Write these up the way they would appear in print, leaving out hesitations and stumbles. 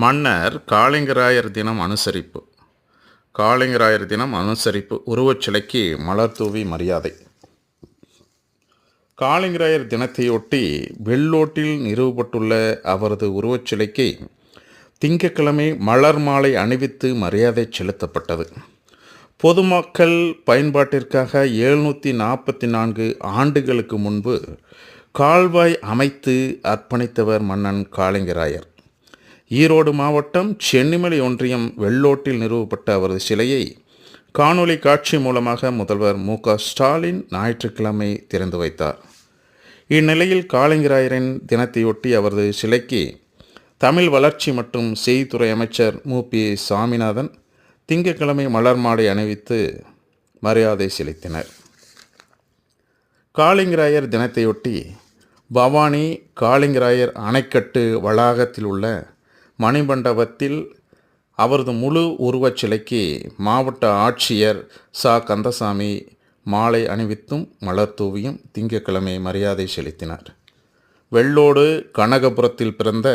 மன்னர் காளிங்கராயர் தினம் அனுசரிப்பு. காளிங்கராயர் தினம் அனுசரிப்பு. உருவச்சிலைக்கு மலர் தூவி மரியாதை. காளிங்கராயர் தினத்தையொட்டி வெள்ளோட்டில் நிறுவப்பட்டுள்ள அவரது உருவச்சிலைக்கு திங்கட்கிழமை மலர் மாலை அணிவித்து மரியாதை செலுத்தப்பட்டது. பொதுமக்கள் பயன்பாட்டிற்காக 744 ஆண்டுகளுக்கு முன்பு கால்வாய் அமைத்து அர்ப்பணித்தவர் மன்னன் காளிங்கராயர். ஈரோடு மாவட்டம் சென்னிமலை ஒன்றியம் வெள்ளோட்டில் நிறுவப்பட்ட அவரது சிலையை காணொலி காட்சி மூலமாக முதல்வர் மு.க.ஸ்டாலின் ஞாயிற்றுக்கிழமை திறந்து வைத்தார். இந்நிலையில் காளிங்கராயரின் தினத்தையொட்டி அவரது சிலைக்கு தமிழ் வளர்ச்சி மற்றும் செய்தித்துறை அமைச்சர் மு.பி. சாமிநாதன் திங்கட்கிழமை மலர் மாலை அணிவித்து மரியாதை செலுத்தினர். காளிங்கராயர் தினத்தையொட்டி பவானி காளிங்கராயர் அணைக்கட்டு வளாகத்தில் உள்ள மணிமண்டபத்தில் அவரது முழு உருவச்சிலைக்கு மாவட்ட ஆட்சியர் ச. கந்தசாமி மாலை அணிவித்தும் மலர் தூவியும் திங்கட்கிழமை மரியாதை செலுத்தினார். வெள்ளோடு கனகபுரத்தில் பிறந்த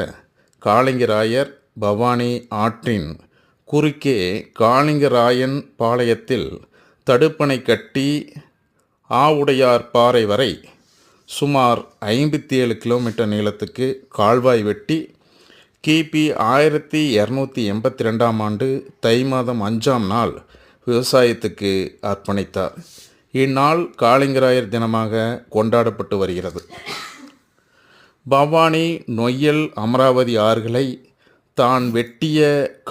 காளிங்கராயர் பவானி ஆற்றின் குறுக்கே காளிங்கராயன் பாளையத்தில் தடுப்பணை கட்டி ஆவுடையார் பாறை வரை சுமார் 57 கிலோமீட்டர் நீளத்துக்கு கால்வாய் வெட்டி கிபி 1282ஆம் ஆண்டு தை மாதம் 5ஆம் நாள் விவசாயத்துக்கு அர்ப்பணித்தார். இந்நாள் காளிங்கராயர் தினமாக கொண்டாடப்பட்டு வருகிறது. பவானி, நொய்யல், அமராவதி ஆறுகளை தான் வெட்டிய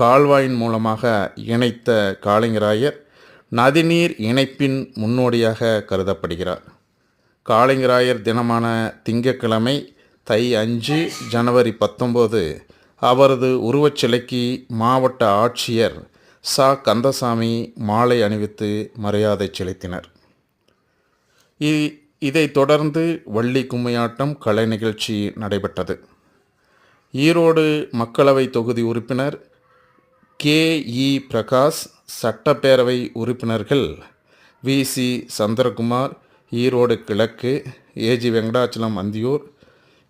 கால்வாயின் மூலமாக இணைத்த காளிங்கராயர் நதிநீர் இணைப்பின் முன்னோடியாக கருதப்படுகிறார். காளிங்கராயர் தினமான திங்கட்கிழமை தை 5 ஜனவரி 19 அவரது உருவச்சிலைக்கு மாவட்ட ஆட்சியர் ச. கந்தசாமி மாலை அணிவித்து மரியாதை செலுத்தினர். இதைத் தொடர்ந்து வள்ளி கும்மியாட்டம் கலை நிகழ்ச்சி நடைபெற்றது. ஈரோடு மக்களவை தொகுதி உறுப்பினர் கே.இ. பிரகாஷ், சட்டப்பேரவை உறுப்பினர்கள் வி.சி. சந்திரகுமார், ஈரோடு கிழக்கு, ஏ.ஜி. வெங்கடாச்சலம் அந்தியூர்,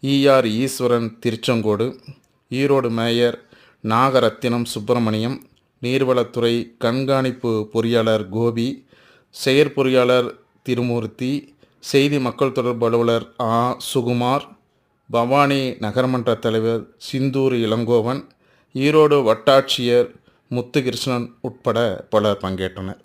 ஈ.ஆர். ஈஸ்வரன் திருச்செங்கோடு, ஈரோடு மேயர் நாகரத்தினம் சுப்பிரமணியம், நீர்வளத்துறை கண்காணிப்பு பொறியாளர் கோபி, செயற்பொறியாளர் திருமூர்த்தி, செய்தி மக்கள் தொடர்பு அலுவலர் ஆ. சுகுமார், பவானி நகரமன்ற தலைவர் சிந்தூர் இளங்கோவன், ஈரோடு வட்டாட்சியர் முத்துகிருஷ்ணன் உட்பட பலர் பங்கேற்றனர்.